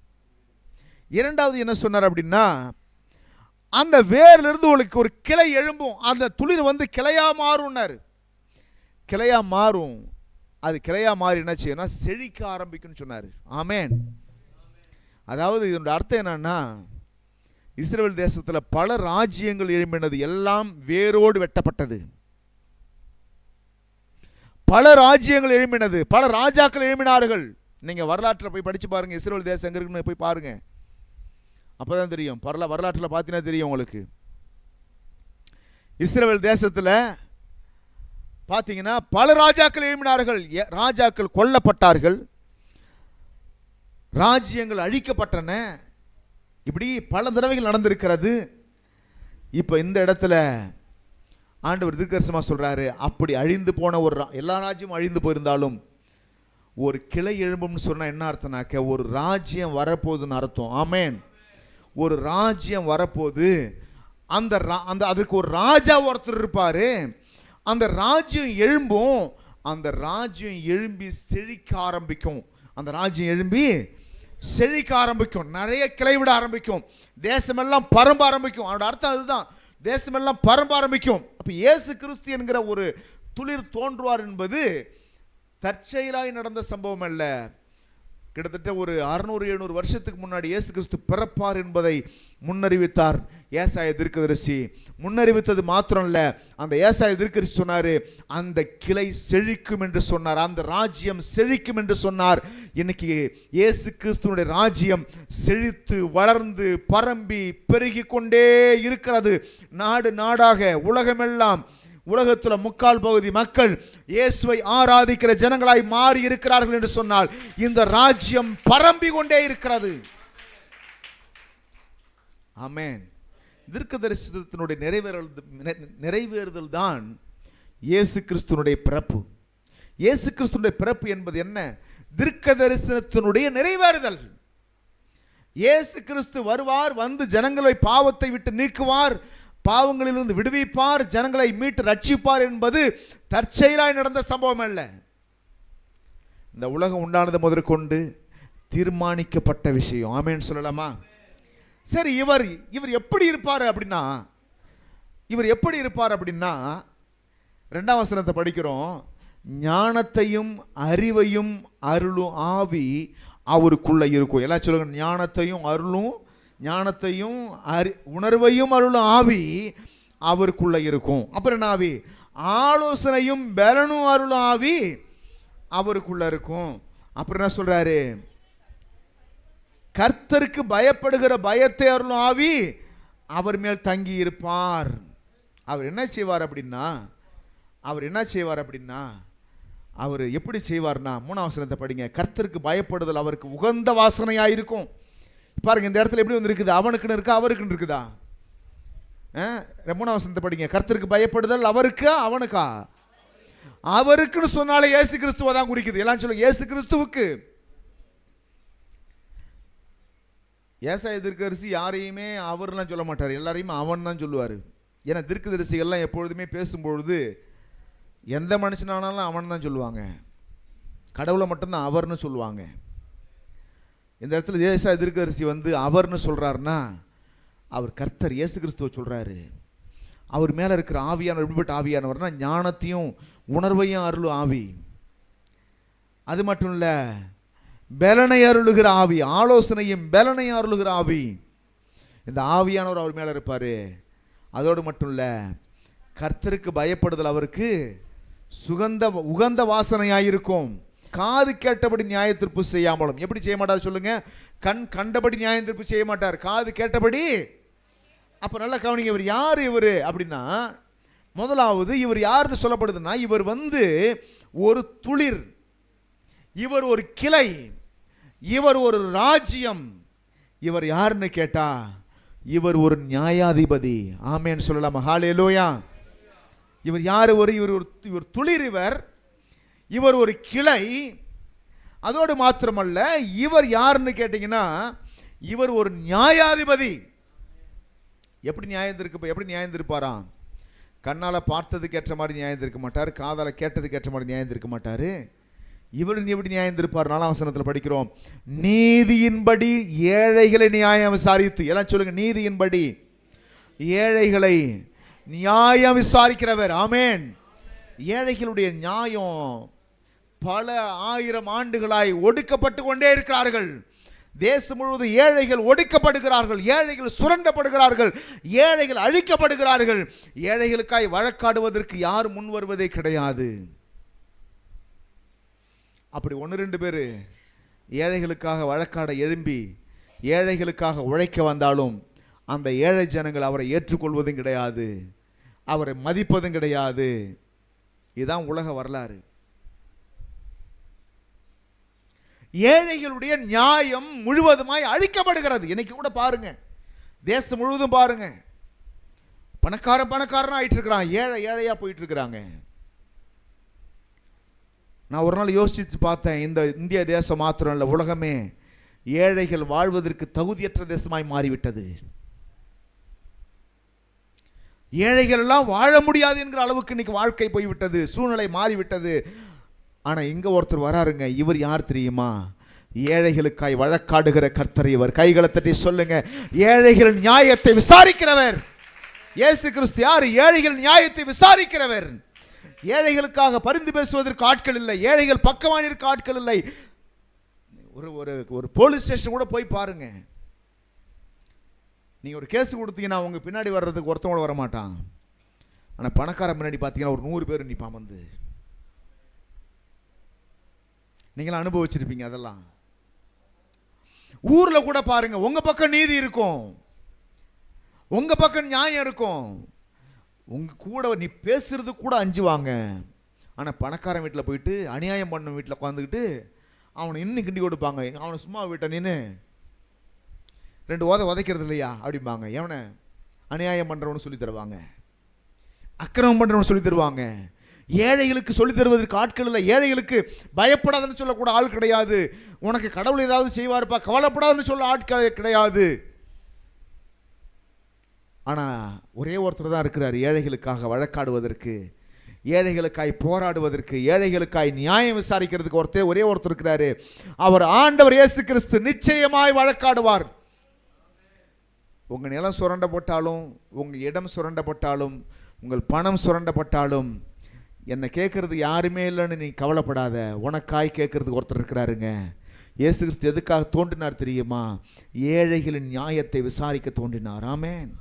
இரண்டாவது என்ன சொன்னார் அப்படின்னா, அந்த வேரிலிருந்து உங்களுக்கு ஒரு கிளை எழும்பும். அந்த துளிர் வந்து கிளையா மாறும்னாரு. கிளையா மாறும். அது கிளையா மாறி என்ன செய்யணும்னா செழிக்க ஆரம்பிக்கும்னு சொன்னார். ஆமேன். அதாவது இதனுடைய அர்த்தம் என்னன்னா, இஸ்ரவேல் தேசத்தில் பல ராஜ்யங்கள் எழும்பினது எல்லாம் வேரோடு வெட்டப்பட்டது. பல ராஜ்யங்கள் எழும்பினது, பல ராஜாக்கள் எழும்பினார்கள். நீங்கள் வரலாற்றில் போய் படித்து பாருங்கள், இஸ்ரவேல் தேசம் எங்கே இருக்குன்னு போய் பாருங்கள். அப்போ தான் தெரியும். வரலாற்றில் பார்த்தீங்கன்னா தெரியும் உங்களுக்கு. இஸ்ரவேல் தேசத்தில் பார்த்தீங்கன்னா பல ராஜாக்கள் எழுப்பினார்கள். ராஜாக்கள் கொல்லப்பட்டார்கள், ராஜ்யங்கள் அழிக்கப்பட்டன. இப்படி பல தடவைகள் நடந்திருக்கிறது. இப்போ இந்த இடத்துல ஆண்டவர் தீர்க்கதரிசனமாக சொல்றாரு, அப்படி அழிந்து போன ஒரு எல்லா ராஜ்யமும் அழிந்து போயிருந்தாலும் ஒரு கிளை எழும்பும்னு சொன்னா என்ன அர்த்தம்னாக்க, ஒரு ராஜ்யம் வரப்போகுதுன்னு அர்த்தம். ஆமேன். ஒரு ராஜ்யம் வரப்போகுது. அந்த அதுக்கு ஒரு ராஜா ஒருத்தர் இருப்பாரு. அந்த ராஜ்யம் எழும்பும். அந்த ராஜ்யம் எழும்பி செழிக்க ஆரம்பிக்கும். அந்த ராஜ்யம் எழும்பி செழிக்க ஆரம்பிக்கும். நிறைய கிளை விட ஆரம்பிக்கும். தேசமெல்லாம் பரம்ப ஆரம்பிக்கும். அவனோட அர்த்தம் அதுதான், தேசமெல்லாம் பரம்ப ஆரம்பிக்கும். அப்போ இயேசு கிறிஸ்து என்கிற ஒரு துளிர் தோன்றுவார் என்பது தற்செயலாய் நடந்த சம்பவம் அல்ல. கிட்டத்தட்ட ஒரு 600-700 வருஷத்துக்கு முன்னாடி இயேசு கிறிஸ்து பிறப்பார் என்பதை முன்னறிவித்தார் ஏசாயா தீர்க்கதரிசி. முன்னறிவித்தது மாத்திரம் இல்ல, அந்த ஏசாயா தீர்க்கதரிசி சொன்னாரு, அந்த கிளை செழிக்கும் என்று சொன்னார், அந்த ராஜ்யம் செழிக்கும் என்று சொன்னார். இன்னைக்கு இயேசு கிறிஸ்துனுடைய ராஜ்யம் செழித்து வளர்ந்து பரம்பி பெருகி கொண்டே இருக்கிறது. நாடு நாடாக உலகமெல்லாம், உலகத்தில் 3/4 பகுதி மக்கள் இயேசுவை ஆராதிக்கிற ஜனங்களாய் மாறி இருக்கிறார்கள் என்று சொன்னால் இந்த ராஜ்யம் பரம்பி கொண்டே இருக்கிறது. ஆமென். தீர்க்கதரிசனத்தினுடைய நிறைவேறுதல் தான் இயேசு கிறிஸ்துனுடைய பிறப்பு. இயேசு கிறிஸ்துனுடைய பிறப்பு என்பது என்ன? தீர்க்கதரிசனத்தினுடைய நிறைவேறுதல். இயேசு கிறிஸ்து வருவார், வந்து ஜனங்களை பாவத்தை விட்டு நீக்குவார், பாவங்களிலிருந்து விடுவிப்பார், ஜனங்களை மீட்டு ரட்சிப்பார் என்பது தற்செயலாய் நடந்த சம்பவம் அல்ல. இந்த உலகம் உண்டானது முதற்கொண்டு தீர்மானிக்கப்பட்ட விஷயம். ஆமென் சொல்லலாமா? சரி, இவர் எப்படி இருப்பார் அப்படின்னா, எப்படி இருப்பார் அப்படின்னா 2ஆம் வசனத்தை படிக்கிறோம். ஞானத்தையும் அறிவையும் அருளும் ஆவி அவருக்குள்ள இருக்கும். எல்லாம் சொல்லுங்க, ஞானத்தையும் அருளும், ஞானத்தையும் உணர்வையும் அருளும் ஆவி அவருக்குள்ள இருக்கும். அப்புறம் என்ன ஆவி? ஆலோசனையும் பலனும் அருளும் ஆவி அவருக்குள்ள இருக்கும். அப்புறம் என்ன சொல்றாரு? கர்த்தருக்கு பயப்படுகிற பயத்தை அருளும் ஆவி அவர் மேல் தங்கி இருப்பார். அவர் என்ன செய்வார் அப்படின்னா, அவர் எப்படி செய்வார்னா, 3ஆம் வசனத்தை படிங்க. கர்த்தருக்கு பயப்படுதல் அவருக்கு உகந்த வாசனையா இருக்கும். பாருங்க, இந்த இடத்துல எப்படி வந்திருக்குது? அவனுக்குன்னு இருக்கா, அவருக்குன்னு இருக்குதா? 3ஆம் வசனத்தை படிங்க. கர்த்தருக்கு பயப்படுதல் அவருக்கு, அவனுக்கா? அவருக்குன்னு சொன்னாலே இயேசு கிறிஸ்துவை தான் குறிக்குது. எல்லாம் சொல்லுங்க, இயேசு கிறிஸ்துவுக்கு. ஏசாயா தீர்க்கதரிசி யாரையுமே அவர்லாம் சொல்ல மாட்டார், எல்லாரையுமே அவன் தான் சொல்லுவார். ஏன்னா தீர்க்கதரிசிகள்லாம் எப்பொழுதுமே பேசும்பொழுது எந்த மனுஷனானாலும் அவன் தான் சொல்லுவாங்க, கடவுளை மட்டும்தான் அவர்னு சொல்லுவாங்க. இந்த இடத்துல ஏசாயா தீர்க்கதரிசி வந்து அவர்னு சொல்கிறாருன்னா, அவர் கர்த்தர் இயேசு கிறிஸ்துவை சொல்கிறாரு. அவர் மேலே இருக்கிற ஆவியானவர் எப்படிப்பட்ட ஆவியானவர்னா, ஞானத்தையும் உணர்வையும் அருளும் ஆவி. அது மட்டும் இல்லை, பலனை அருளுகிற ஆவி, ஆலோசனையும் பலனையும் அருளுகிற ஆவி. இந்த ஆவியானவர் அவர் மேலே இருப்பார். அதோடு மட்டும் இல்லை, கர்த்தருக்கு பயப்படுதல் அவருக்கு உகந்த வாசனையாயிருக்கும். காது கேட்டபடி நியாய தீர்ப்பு செய்யாமலும். எப்படி செய்ய மாட்டார் சொல்லுங்க? கண் கண்டபடி நியாய தீர்ப்பு செய்ய மாட்டார், காது கேட்டபடி. அப்போ நல்லா கவனிங்க, இவர் யார் இவர் அப்படின்னா, முதலாவது இவர் யாருன்னு சொல்லப்படுதுன்னா, இவர் ஒரு துளிர், இவர் ஒரு கிளை, இவர் ஒரு ராஜ்யம். இவர் யாருன்னு கேட்டா, இவர் ஒரு நியாயாதிபதி. ஆமென் சொல்லலாமா? ஹல்லேலூயா. இவர் யார்? இவர் துளிர், இவர் ஒரு கிளை. அதோடு மாத்திரமல்ல, இவர் யாருன்னு கேட்டீங்கன்னா, இவர் ஒரு நியாயாதிபதி. எப்படி நியாயம் இருப்பாராம்? கண்ணால பார்த்ததுக்கு ஏற்ற மாதிரி நியாயம் இருக்க மாட்டார், காதால கேட்டதுக்கு ஏற்ற மாதிரி நியாயம் இருக்க மாட்டாரு. இவர் எப்படி நியாயம் இருப்பார்? 4ஆம் வசனத்தில் படிக்கிறோம், நீதியின்படி ஏழைகளை நியாயம் விசாரித்து. எல்லாம் சொல்லுங்க, நீதியின்படி ஏழைகளை நியாயம் விசாரிக்கிறவர். ஆமென். ஏழைகளுடைய நியாயம் பல 1000 ஆண்டுகளாய் ஒடுக்கப்பட்டு கொண்டே இருக்கிறார்கள். தேசம் முழுவதும் ஏழைகள் ஒடுக்கப்படுகிறார்கள், ஏழைகள் சுரண்டப்படுகிறார்கள், ஏழைகள் அழிக்கப்படுகிறார்கள். ஏழைகளுக்காய் வழக்காடுவதற்கு யார் முன் வருவதே கிடையாது. அப்படி 1-2 பேர் ஏழைகளுக்காக வழக்காட எழும்பி ஏழைகளுக்காக உழைக்க வந்தாலும் அந்த ஏழை ஜனங்கள் அவரை ஏற்றுக்கொள்வதும் கிடையாது, அவரை மதிப்பதும் கிடையாது. இதுதான் உலக வரலாறு. ஏழைகளுடைய நியாயம் முழுவதுமாய் அழிக்கப்படுகிறது. இன்னைக்கு கூட பாருங்க, தேசம் முழுவதும் பாருங்க, பணக்காரன் ஆயிட்டு இருக்கிறான், ஏழையா போயிட்டு இருக்கிறாங்க. நான் ஒரு நாள் யோசிச்சு பார்த்தேன், இந்த இந்திய தேசம் மாத்திரம் இல்லை, உலகமே ஏழைகள் வாழ்வதற்கு தகுதியற்ற தேசமாய் மாறிவிட்டது. ஏழைகள் எல்லாம் வாழ முடியாது என்கிற அளவுக்கு இன்னைக்கு வாழ்க்கை போய்விட்டது, சூழ்நிலை மாறிவிட்டது. ஆனா இங்க ஒருத்தர் வராருங்க, இவர் யார் தெரியுமா? ஏழைகளுக்காய் வழக்காடுகிற கர்த்தர் இவர். கைகளை தட்டி சொல்லுங்க, ஏழைகள் நியாயத்தை விசாரிக்கிறவர். இயேசு கிறிஸ்து யார்? ஏழைகள் நியாயத்தை விசாரிக்கிறவர். ஏழைகளுக்காக பரிந்து பேசுவதற்கு ஆட்கள் இல்லை, ஏழைகள் பக்கவானிற்கு ஆட்கள் இல்லை. ஒரு போலீஸ் ஸ்டேஷன் கூட போய் பாருங்க, நீங்க ஒரு கேஸ் கொடுத்தீங்கன்னா உங்க பின்னாடி வர்றதுக்கு ஒருத்தவங்க கூட வரமாட்டான். ஆனா பணக்காரன் பின்னாடி பார்த்தீங்கன்னா ஒரு 100 பேர் நிற்பான் வந்து. நீங்களாம் அனுபவிச்சிருப்பீங்க அதெல்லாம். ஊர்ல கூட பாருங்க, உங்க பக்கம் நீதி இருக்கும், உங்க பக்கம் நியாயம் இருக்கும், உங்க கூட நீ பேசுறது கூட அஞ்சுவாங்க. ஆனா பணக்காரன் வீட்டில் போயிட்டு அநியாயம் பண்ண வீட்டில் உட்காந்துக்கிட்டு அவனை இன்னும் கிண்டி கொடுப்பாங்க. அவனை சும்மா வீட்டை நின்று 2 உதைக்கிறது இல்லையா அப்படிம்பாங்க. எவனை? அநியாயம் பண்றவனு சொல்லி தருவாங்க, அக்கிரமம் பண்றவனு சொல்லி தருவாங்க. ஏழைகளுக்கு சொல்லி தருவதற்கு ஆட்கள் இல்லை, ஏழைகளுக்கு பயப்படாதுன்னு சொல்லக்கூட ஆள் கிடையாது. உனக்கு கடவுள் ஏதாவது செய்வார்ப்பா கவலைப்படாதுன்னு சொல்ல ஆட்கள் கிடையாது. ஆனா ஒரே ஒருத்தர் தான் இருக்கிறார் ஏழைகளுக்காக வழக்காடுவதற்கு, ஏழைகளுக்காய் போராடுவதற்கு, ஏழைகளுக்காய் நியாயம் விசாரிக்கிறதுக்கு ஒரே ஒருத்தர் இருக்கிறாரு. அவர் ஆண்டவர் இயேசு கிறிஸ்து. நிச்சயமாய் வழக்காடுவார். உங்க நிலம் சுரண்டப்பட்டாலும், உங்க இடம் சுரண்டப்பட்டாலும், உங்கள் பணம் சுரண்டப்பட்டாலும், என்னை கேட்கறது யாருமே இல்லைன்னு நீ கவலைப்படாத, உனக்காய் கேட்கறதுக்கு ஒருத்தர் இருக்கிறாருங்க. இயேசு கிறிஸ்து எதுக்காக தோன்றினார் தெரியுமா? ஏழைகளின் நியாயத்தை விசாரிக்க தோன்றினார். ஆமென்.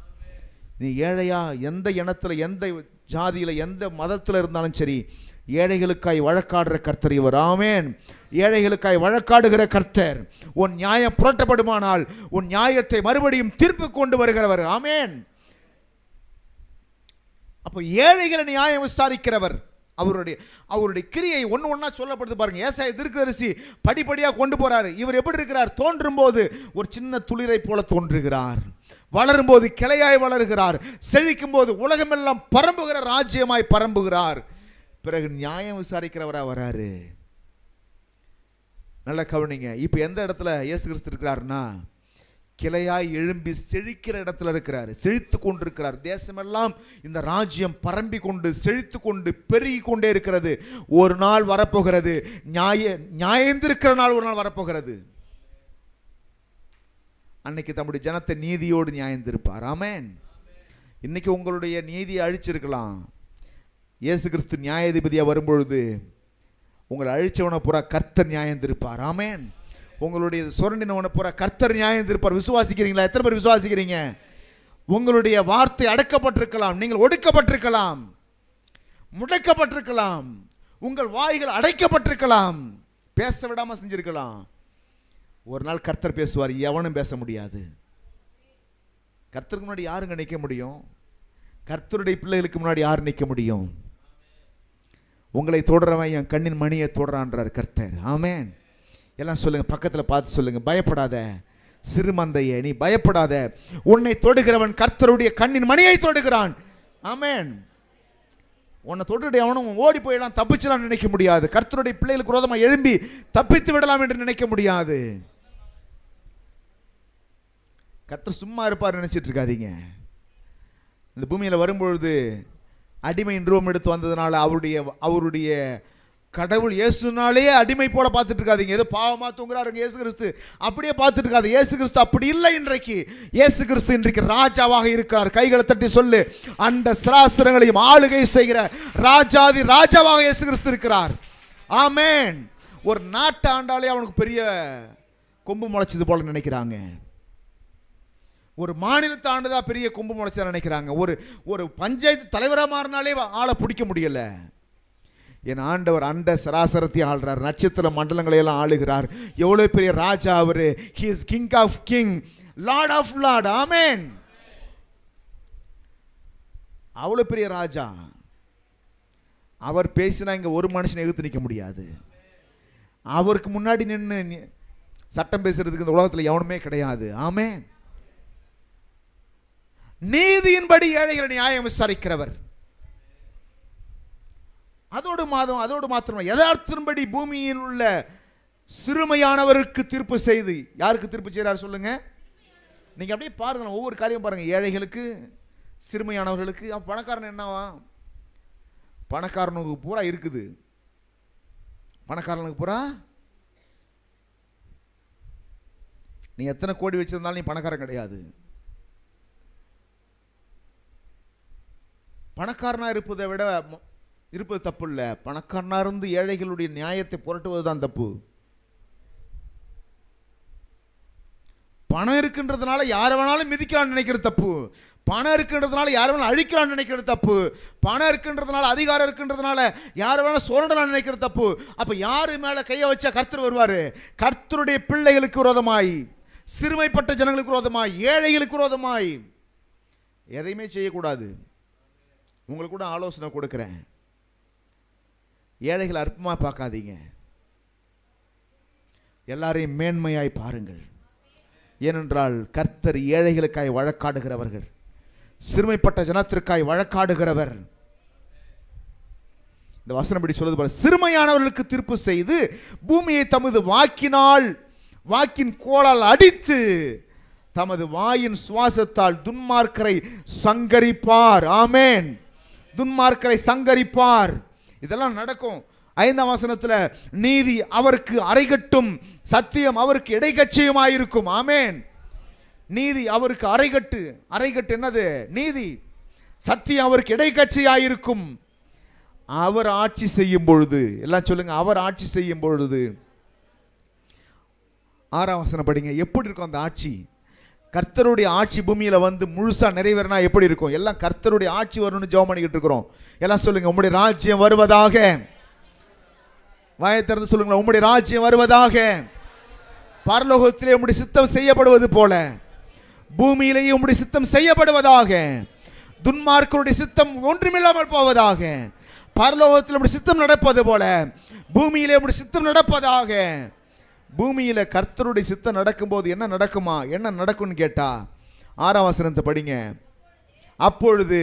நீ ஏழையா, எந்த இனத்துல, எந்த ஜாதியில, எந்த மதத்தில் இருந்தாலும் சரி, ஏழைகளுக்காய் வழக்காடுற கர்த்தர் இவர். ஆமென். ஏழைகளுக்காய் வழக்காடுகிற கர்த்தர். உன் நியாயம் புரட்டப்படுமானால் உன் நியாயத்தை மறுபடியும் தீர்ப்பு கொண்டு வருகிறவர். ஆமென். அப்போ ஏழைகளை நியாயம் விசாரிக்கிறவர். அவருடைய கிரியை ஒன்னா சொல்லப்படுது பாருங்க. ஏசாயா தீர்க்கதரிசி படிப்படியாக கொண்டு போறாரு. இவர் எப்படி இருக்கிறார்? தோன்றும் போது ஒரு சின்ன துளிரை போல தோன்றுகிறார், வளரும் போது கிளையாய் வளருகிறார், செழிக்கும் போது உலகமெல்லாம் பரம்புகிற ராஜ்யமாய் பரம்புகிறார். பிறகு நியாயம் விசாரிக்கிறவரா வராரு. நல்ல கவனிங்க. இப்ப எந்த இடத்துல இயேசு கிறிஸ்து இருக்கிறாருன்னா, கிளையாய் எழும்பி செழிக்கிற இடத்துல இருக்கிறார், செழித்து கொண்டிருக்கிறார். தேசமெல்லாம் இந்த ராஜ்யம் பரம்பி கொண்டு செழித்து கொண்டு பெருகி கொண்டே இருக்கிறது. ஒரு நாள் வரப்போகிறது, நியாயந்திருக்கிற நாள் ஒரு நாள் வரப்போகிறது. அன்னைக்கு தம்முடைய ஜனத்தை நீதியோடு நியாயந்திருப்பார். ஆமென். இன்னைக்கு உங்களுடைய நீதியை அழிச்சிருக்கலாம். இயேசு கிறிஸ்து நியாயாதிபதியா வரும்பொழுது உங்களை அழிச்சவனை பூரா கர்த்தர் நியாயந்திருப்பார். ஆமென். உங்களுடைய சுரண்டின போற கர்த்தர் நியாயம் தீர்ப்பார். விசுவாசிக்கிறீங்களா? எத்தனை பேர் விசுவாசிக்கிறீங்க? உங்களுடைய வார்த்தை அடக்கப்பட்டிருக்கலாம், நீங்கள் ஒடுக்கப்பட்டிருக்கலாம், முடக்கப்பட்டிருக்கலாம், உங்கள் வாய்கள் அடைக்கப்பட்டிருக்கலாம், பேச விடாம செஞ்சிருக்கலாம். ஒரு நாள் கர்த்தர் பேசுவார், எவனும் பேச முடியாது. கர்த்தருக்கு முன்னாடி யாருங்க நிற்க முடியும்? கர்த்தருடைய பிள்ளைகளுக்கு முன்னாடி யார் நிற்க முடியும்? உங்களை தொடரவன் என் கண்ணின் மணியை தொடரான்றார் கர்த்தர். ஆமென். எல்லாம் சொல்லுங்க, பக்கத்தில் பார்த்து சொல்லுங்க, பயப்படாத சிறுமந்தையே, நீ பயப்படாத, உன்னை தொடுகிறவன் கர்த்தருடைய கண்ணின் மணியை தொடுகிறான். ஆமென். உன்னை தொட்டுட்டு அவனும் ஓடி போயிடலாம், தப்பிச்சலாம் நினைக்க முடியாது. கர்த்தருடைய பிள்ளைகளுக்கு விரோதமாக எழும்பி தப்பித்து விடலாம் என்று நினைக்க முடியாது. கர்த்தர் சும்மா இருப்பார் நினைச்சிட்டு இருக்காதீங்க. இந்த பூமியில் வரும்பொழுது அடிமையின் ரூபம் எடுத்து வந்ததுனால அவருடைய கடவுள் இயேசுனாலே அடிமை போல பார்த்துட்டு இருக்காதீங்க. ஏதோ பாவமா தூங்குறாருங்க இயேசு கிறிஸ்து, அப்படியே பார்த்துட்டு இருக்காது. இயேசு கிறிஸ்து அப்படி இல்லை. இன்றைக்கு இயேசு கிறிஸ்து இன்றைக்கு ராஜாவாக இருக்கிறார். கைகளை தட்டி சொல்லு, அந்த சராசரங்களையும் ஆளுகை செய்கிற ராஜாதி ராஜாவாக இயேசு கிறிஸ்து இருக்கிறார். ஆமென். ஒரு நாட்டை ஆண்டாலே அவனுக்கு பெரிய கொம்பு முளைச்சது போல நினைக்கிறாங்க. ஒரு மாநிலத்தை ஆண்டுதா பெரிய கொம்பு முளைச்சா நினைக்கிறாங்க. ஒரு பஞ்சாயத்து தலைவராக மாறினாலே ஆளை பிடிக்க முடியல. என் ஆண்டவர் அண்ட சராசரத்தை ஆள்றார், நட்சத்திர மண்டலங்களை எல்லாம் ஆளுகிறார். எவ்வளவு பெரிய ராஜா அவரு. He is King of King, Lord of Lord. ஆமென். அவ்வளவு பெரிய ராஜா. அவர் பேசினா இங்க ஒரு மனுஷனை எதிர்த்து நிற்க முடியாது. அவருக்கு முன்னாடி நின்று சட்டம் பேசுறதுக்கு இந்த உலகத்தில் எவனுமே கிடையாது. ஆமென். நீதியின்படி ஏழைகளை நியாயம் விசாரிக்கிறவர். அதோடு மாத்திரம் யதார்த்தத்தின்படி பூமியில் உள்ள சிறுமையானவருக்கு தீர்ப்பு செய்து. யாருக்கு தீர்ப்பு செய்கிறார் சொல்லுங்க? நீங்க அப்படியே பாருங்க, ஒவ்வொரு காரியம் பாருங்க. ஏழைகளுக்கு, சிறுமையானவர்களுக்கு. பணக்காரன் என்னவா? பணக்காரனுக்கு பூரா இருக்குது. பணக்காரனுக்கு பூரா நீ எத்தனை கோடி வச்சிருந்தாலும் நீ பணக்காரன் கிடையாது. பணக்காரனா இருப்பதை விட இருப்பது தப்பு இல்லை. பணக்காரனா இருந்து ஏழைகளுடைய நியாயத்தை புரட்டுவது தான் தப்பு. பணம் இருக்கின்றதுனால யாரை வேணாலும் மிதிக்கலாம்னு நினைக்கிறது தப்பு. பணம் இருக்கின்றதுனால யாரை வேணாலும் அழிக்கலாம்னு நினைக்கிறது தப்பு. பணம் இருக்கின்றதுனால, அதிகாரம் இருக்கின்றதுனால யாரை வேணாலும் சுரண்டலாம்னு நினைக்கிறது தப்பு. அப்ப யாரு மேல கையை வச்சா கர்த்தர் வருவாரு? கர்த்தருடைய பிள்ளைகளுக்கு விரோதமாய், சிறுமைப்பட்ட ஜனங்களுக்கு விரோதமாய், ஏழைகளுக்கு விரோதமாய் எதையுமே செய்யக்கூடாது. உங்களுக்கு கூட ஆலோசனை கொடுக்கிறேன். ஏழைகளை அற்பமாக பார்க்காதீங்க, எல்லாரையும் மேன்மையாய் பாருங்கள். ஏனென்றால் கர்த்தர் ஏழைகளுக்காய் வழக்காடுகிறவர்கள், சிறுமைப்பட்ட ஜனத்திற்காய் வழக்காடுகிறவர். இந்த வசனப்படி சொல்வது போல, சிறுமையானவர்களுக்கு தீர்ப்பு செய்து பூமியை தமது வாக்கின் கோலால் அடித்து தமது வாயின் சுவாசத்தால் துன்மார்க்கரை சங்கரிப்பார். ஆமென். துன்மார்க்கரை சங்கரிப்பார். இதெல்லாம் நடக்கும். 5ஆம் வசனத்தில் நீதி அவருக்கு அரைகட்டும், சத்தியம் அவருக்கு இடைக்கட்சியுமாயிருக்கும். ஆமென். நீதி அவருக்கு அரைகட்டு என்னது? நீதி. சத்தியம் அவருக்கு இடைக்கட்சியாயிருக்கும். அவர் ஆட்சி செய்யும் பொழுது, எல்லாம் சொல்லுங்க, அவர் ஆட்சி செய்யும் பொழுது. 6ஆம் வசனம் படிங்க. எப்படி இருக்கும் அந்த ஆட்சி? கர்த்தருடைய ஆட்சி பூமியில வந்து முழுசா நிறைவேறினா எப்படி இருக்கும்? எல்லாம் கர்த்தருடைய ஆட்சி வரணும்னு ஜெபம் பண்ணிக்கிட்டு இருக்கிறோம். எல்லாம் சொல்லுங்க, உம்முடைய ராஜ்யம் வருவதாக. வாயை திறந்து சொல்லுங்க, உம்முடைய ராஜ்யம் வருவதாக. பரலோகத்திலே உம்முடைய சித்தம் செய்யப்படுவது போல பூமியிலேயே உம்முடைய சித்தம் செய்யப்படுவதாக. துன்மார்க்கருடைய சித்தம் ஒன்றுமில்லாமல் போவதாக. பரலோகத்தில் உம்முடைய சித்தம் நடப்பது போல பூமியிலே உம்முடைய சித்தம் நடப்பதாக. பூமியில கர்த்தருடைய சித்தம் நடக்கும்போது என்ன நடக்குமா? என்ன நடக்கும்னு கேட்டா 6ஆம் வசனத்தை படிங்க. அப்பொழுது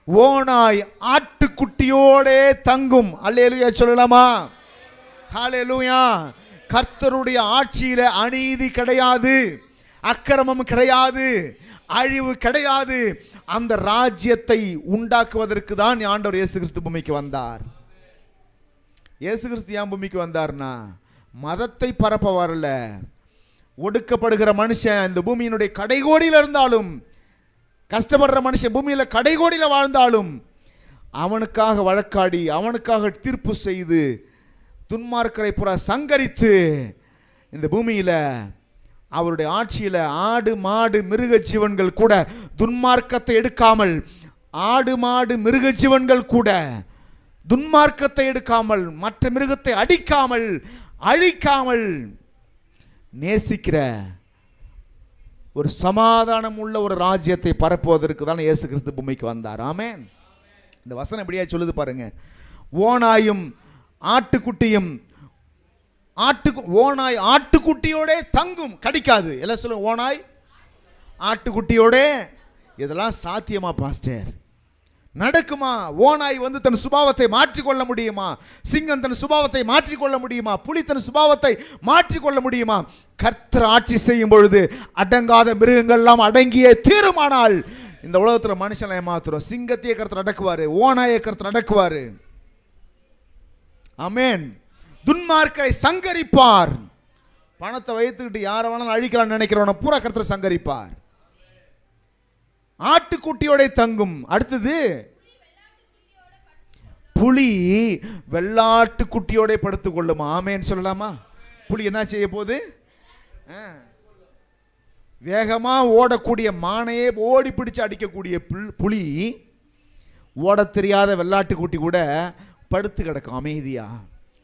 ஓனாய் ஆட்டுக்குட்டியோடே தங்கும். அல்லேலூயா சொல்லலாமா? ஹல்லேலூயா. கர்த்தருடைய ஆட்சியில அநீதி கிடையாது, அக்கிரமம் கிடையாது, அழிவு கிடையாது. அந்த ராஜ்யத்தை உண்டாக்குவதற்கு தான் ஆண்டவர் இயேசு கிறிஸ்து பூமிக்கு வந்தார். இயேசு கிறிஸ்து ஏன் பூமிக்கு வந்தார்னா மதத்தை பரப்ப வரல. ஒடுக்கப்படுகிற மனுஷன் இந்த பூமியினுடைய கடைகோடியில் இருந்தாலும், கஷ்டப்படுற மனுஷன் பூமியில கடைகோடியில் வாழ்ந்தாலும் அவனுக்காக வழக்காடி, அவனுக்காக தீர்ப்பு செய்து துன்மார்க்கரை புற சங்கரித்து இந்த பூமியில அவருடைய ஆட்சியில ஆடு மாடு மிருக ஜீவன்கள் கூட துன்மார்க்கத்தை எடுக்காமல், ஆடு மாடு மிருக ஜீவன்கள் கூட துன்மார்க்கத்தை எடுக்காமல், மற்ற மிருகத்தை அடிக்காமல் அழிக்காமல் நேசிக்கிற ஒரு சமாதானம் உள்ள ஒரு ராஜ்யத்தை பரப்புவதற்கு தான் இயேசு கிறிஸ்து பூமிக்கு வந்தார். ஆமென். இந்த வசனம் எப்படியா சொல்லுது பாருங்க. ஓநாயும் ஆட்டுக்குட்டியும், ஓநாய் ஆட்டுக்குட்டியோட தங்கும், கடிக்காது. எல்லாம் சொல்லுங்க, ஓநாய் ஆட்டுக்குட்டியோட. இதெல்லாம் சாத்தியமா பாஸ்டர்? நடக்குமா? ஓநாய் வந்து தன் சுபாவத்தை மாற்றிக்கொள்ள முடியுமா? சிங்கம் தன் சுபாவத்தை மாற்றிக்கொள்ள முடியுமா? புலி தன் சுபாவத்தை மாற்றிக்கொள்ள முடியுமா? கர்த்தர் ஆட்சி செய்யும் பொழுது அடங்காத மிருகங்கள் எல்லாம் அடங்கிய தீருமானால் இந்த உலகத்தில் மனுஷனை ஏமாத்துறோம். சிங்கத்தையே கர்த்தர் அடக்குவாரு, ஓநாயை கர்த்தர் அடக்குவாரு. ஆமென். துன்மார்க்கரை சங்கரிப்பார். பணத்தை வைத்துக்கிட்டு யாரை வேணாலும் அழிக்கலாம் நினைக்கிறவன பூரா கர்த்தர் சங்கரிப்பார். ஆட்டுக்குட்டியோட தங்கும். அடுத்தது, புலி வெள்ளாட்டு குட்டியோட படுத்துக் கொள்ளுமா? ஆமேன்னு சொல்லலாமா? புலி என்ன செய்ய போகுது? வேகமா ஓடக்கூடிய மானையே ஓடி பிடிச்சு அடிக்கக்கூடிய புலி ஓட தெரியாத வெள்ளாட்டு குட்டி கூட படுத்து கிடக்கும் அமைதியா,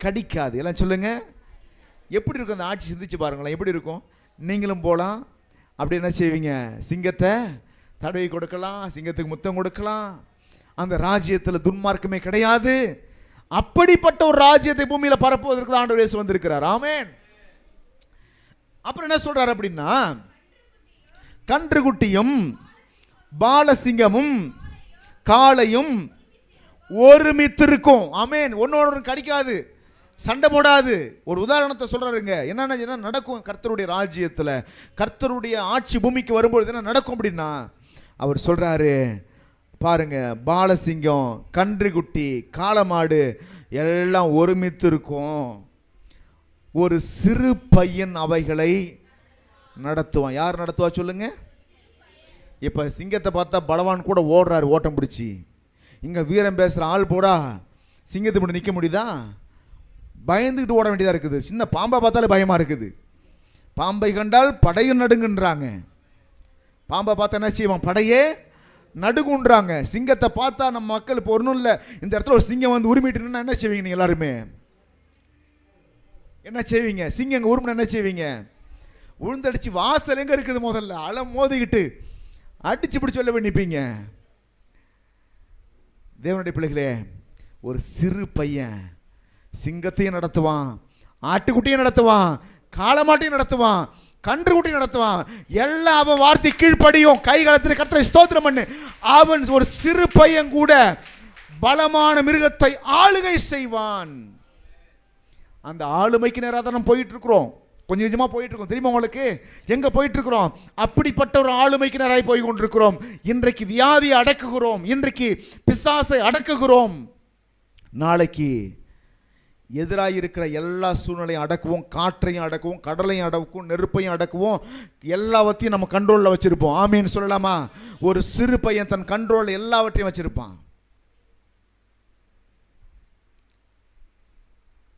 கடிக்காது. எல்லாம் சொல்லுங்க, எப்படி இருக்கும் அந்த ஆட்சி? சிந்திச்சு பாருங்களேன், எப்படி இருக்கும்? நீங்களும் போகலாம், அப்படி என்ன செய்வீங்க? சிங்கத்தை தடவை கொடுக்கலாம், சிங்கத்துக்கு முத்தம் கொடுக்கலாம். அந்த ராஜ்யத்தில் துன்மார்க்கமே கிடையாது. அப்படிப்பட்ட ஒரு ராஜ்யத்தை பூமியில பரப்புவதற்கு தான் ஆண்டவர் இயேசு வந்திருக்கிறார். ஆமென். அப்புறம் என்ன சொல்றார் அப்படின்னா, கன்றுக்குட்டியும் பாலசிங்கமும் காளையும் ஒருமித்து இருக்கும். ஆமென். ஒன்னோடு கடிக்காது, சண்டை போடாது. ஒரு உதாரணத்தை சொல்றாருங்க. என்ன நடக்கும் கர்த்தருடைய ராஜ்யத்தில், கர்த்தருடைய ஆட்சி பூமிக்கு வரும்போது என்ன நடக்கும் அப்படின்னா, அவர் சொல்றாரு பாருங்க, பாலசிங்கம், கன்றுக்குட்டி, காளமாடு எல்லாம் ஒருமித்து இருக்கும். ஒரு சிறு பையன் அவைகளை நடத்துவான். யார் நடத்துவா சொல்லுங்க? இப்ப சிங்கத்தை பார்த்தா பலவான் கூட ஓடுறாரு ஓட்டம் பிடிச்சி. இங்க வீரம் பேசுற ஆள் போடா சிங்கத்தை மட்டும் நிற்க முடியுதா? பயந்துக்கிட்டு ஓட வேண்டியதா இருக்குது. சின்ன பாம்பை பார்த்தாலே பயமா இருக்குது. பாம்பை கண்டால் படையும் நடுங்குன்றாங்க. பாம்பை பார்த்தா என்ன செய்வான்? படையே நடுங்குன்றாங்க. சிங்கத்தை பார்த்தா நம்ம மக்கள் இப்போ ஒன்றும் இல்லை, இந்த இடத்துல ஒரு சிங்கம் வந்து உரிமிட்டு என்ன செய்வீங்க? நீங்கள் எல்லாருமே என்ன செய்வீங்க? சிங்கம் உரிமை என்ன செய்வீங்க? உளுந்தடிச்சு வாசல் எங்க இருக்குது முதல்ல அலம் மோதிக்கிட்டு அடிச்சு பிடிச்சு வெளில போய் நிற்பீங்க. தேவனுடைய பிள்ளைகளே, ஒரு சிறு பையன் சிங்கத்தையும் நடத்துவான், ஆட்டுக்குட்டியும் நடத்துவான், காளமாட்டையும் நடத்துவான், கன்றுக்குட்டி நடத்துவான். எல்லாம் அவன் வார்த்தை கீழ்ப்படியும். கைகாலத்தில் கர்த்தரை ஸ்தோத்திரம் பண்ணு. அவன் ஒரு சிறு பையன் கூட பலமான மிருகத்தை ஆளுகை செய்வான். அந்த ஆளுமைக்கு நேராக தான் போயிட்டு இருக்கிறோம். கொஞ்சம் கொஞ்சமா போயிட்டு இருக்கோம். தெரியுமா உங்களுக்கு எங்க போயிட்டு இருக்கிறோம்? அப்படிப்பட்ட ஒரு ஆளுமைக்கு நேராக போய் கொண்டிருக்கிறோம். இன்றைக்கு வியாதியை அடக்குகிறோம், இன்றைக்கு பிசாசை அடக்குகிறோம். நாளைக்கு எதிராக இருக்கிற எல்லா சூழ்நிலையும் அடக்குவோம். காற்றையும் அடக்குவோம், கடலையும் அடக்குவோம், நெருப்பையும் அடக்குவோம். எல்லாவற்றையும் நம்ம கண்ட்ரோலில் வச்சிருப்போம். ஆமீன் சொல்லலாமா? ஒரு சிறு பையன் தன் கண்ட்ரோலில் எல்லாவற்றையும் வச்சிருப்பான்.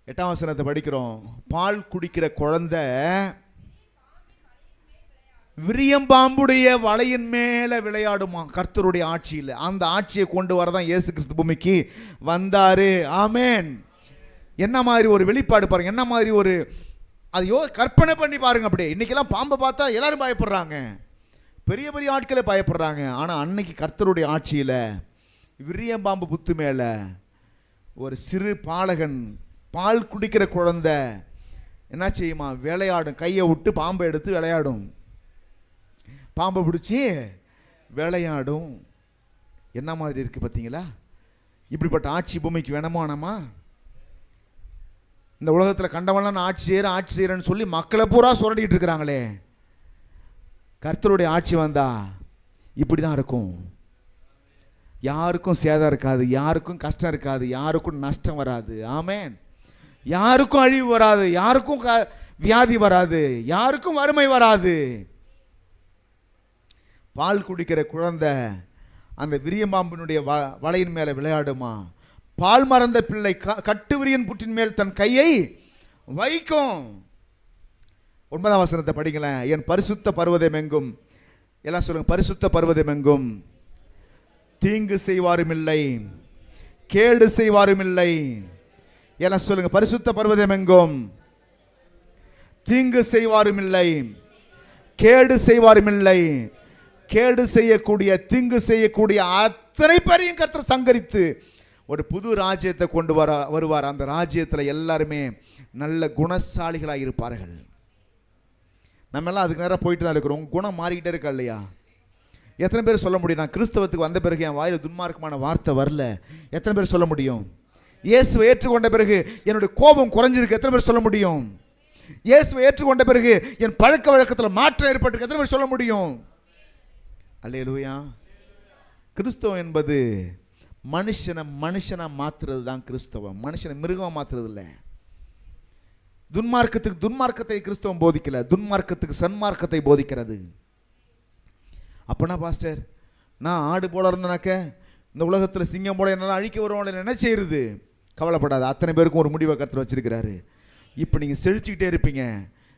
8ஆம் வசனத்தை படிக்கிறோம். பால் குடிக்கிற குழந்தை விரியம்பாம்புடைய வலையின் மேல விளையாடுமா கர்த்தருடைய ஆட்சியில். அந்த ஆட்சியை கொண்டு வரதான் இயேசு கிறிஸ்து பூமிக்கு வந்தாரு. ஆமேன். என்ன மாதிரி ஒரு வெளிப்பாடு பாருங்க, என்ன மாதிரி ஒரு அதையோ கற்பனை பண்ணி பாருங்க. அப்படியே இன்னைக்கெல்லாம் பாம்பை பார்த்தா எல்லாரும் பயப்படுறாங்க, பெரிய பெரிய ஆட்களே பயப்படுறாங்க. ஆனால் அன்னைக்கு கர்த்தருடைய ஆட்சியில் விரியம்பாம்பு புத்து மேலே ஒரு சிறு பாலகன், பால் குடிக்கிற குழந்தை என்ன செய்யுமா? விளையாடும். கையை விட்டு பாம்பை எடுத்து விளையாடும், பாம்பை பிடிச்சி விளையாடும். என்ன மாதிரி இருக்கு பார்த்தீங்களா? இப்படிப்பட்ட ஆட்சி பூமிக்கு வேணுமானமா? இந்த உலகத்தில் கண்டவன்லாம் நான் ஆட்சி செய்கிறேன்னு சொல்லி மக்களை பூரா சுரண்டிகிட்டு இருக்கிறாங்களே. கர்த்தருடைய ஆட்சி வந்தா இப்படி தான் இருக்கும். யாருக்கும் சேதம் இருக்காது, யாருக்கும் கஷ்டம் இருக்காது, யாருக்கும் நஷ்டம் வராது. ஆமேன். யாருக்கும் அழிவு வராது, யாருக்கும் வியாதி வராது, யாருக்கும் வறுமை வராது. பால் குடிக்கிற குழந்தை அந்த விரியம்பாம்பினுடைய வலையின் மேலே விளையாடுமா? பால் மறந்த பிள்ளை கட்டுவிரியன் புற்றின் மேல் தன் கையை வைக்கும். 9ஆம் வசனத்தை படிங்களேன். என் பரிசுத்த பர்வதம் எங்கும், எல்லாம் சொல்லுங்க, பரிசுத்த பர்வதம் எங்கும் தீங்கு செய்வாரும் இல்லை, கேடு செய்வாரும் இல்லை. எல்லாம் சொல்லுங்க, பரிசுத்த பர்வதம் எங்கும் தீங்கு செய்வாரும் இல்லை, கேடு செய்வாரும் இல்லை. கேடு செய்யக்கூடிய, தீங்கு செய்யக்கூடிய அத்தனை பேரையும் கர்த்தர் சங்கரித்து ஒரு புது ராஜ்யத்தை கொண்டு வருவார். அந்த ராஜ்யத்தில் எல்லாருமே நல்ல குணசாலிகளாக இருப்பார்கள். நம்ம எல்லாம் அதுக்கு நேரம் போயிட்டு தான் இருக்கிறோம். குணம் மாறிக்கிட்டே இருக்கா இல்லையா? எத்தனை பேர் சொல்ல முடியும், நான் கிறிஸ்தவத்துக்கு வந்த பிறகு என் வாயில் துன்மார்க்கமான வார்த்தை வரல? எத்தனை பேர் சொல்ல முடியும்? இயேசுவை ஏற்றுக்கொண்ட பிறகு என்னுடைய கோபம் குறைஞ்சிருக்கு? எத்தனை பேர் சொல்ல முடியும்? இயேசுவை ஏற்றுக்கொண்ட பிறகு என் பழக்க வழக்கத்தில் மாற்றம் ஏற்பட்டிருக்கு? எத்தனை பேர் சொல்ல முடியும்? அல்லேலூயா. கிறிஸ்தவம் என்பது மனுஷனை மாத்துறது தான் கிறிஸ்தவம். மனுஷனை மிருகம் மாத்துறது இல்லை. துன்மார்க்கத்தை கிறிஸ்தவம் போதிக்கல, துன்மார்க்கத்துக்கு சன்மார்க்கத்தை போதிக்கிறது. அப்பனா பாஸ்டர், நான் ஆடு போல இருந்தனாக்க இந்த உலகத்தில் சிங்கம் போல என்னால் அழிக்க வருவாங்க என்ன செய்யறது? கவலைப்படாது, அத்தனை பேருக்கும் ஒரு முடிவை கர்த்தர் வச்சிருக்கிறாரு. இப்போ நீங்கள் செழிச்சுக்கிட்டே இருப்பீங்க.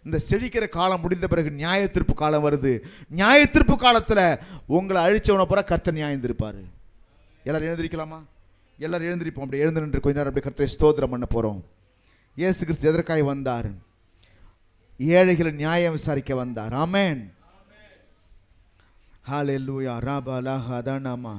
இந்த செழிக்கிற காலம் முடிந்த பிறகு நியாய தீர்ப்பு காலம் வருது. நியாய தீர்ப்பு காலத்தில் உங்களை அழிச்சவனை போற கர்த்தர் நியாயம் தீர்ப்பாரு. எல்லாரும் எழுந்திருக்கலாமா? எல்லாரும் எழுந்திருப்போம். அப்படி எழுந்து நின்று கொஞ்ச நேரம் அப்படி கர்த்தரை ஸ்தோத்திரம் பண்ண போகிறோம். இயேசு கிறிஸ்து எதற்காக வந்தார்? ஏழைகளை நியாயம் விசாரிக்க வந்தார். ஆமென். ஹல்லேலூயா. ராபா லாஹா தானாமா.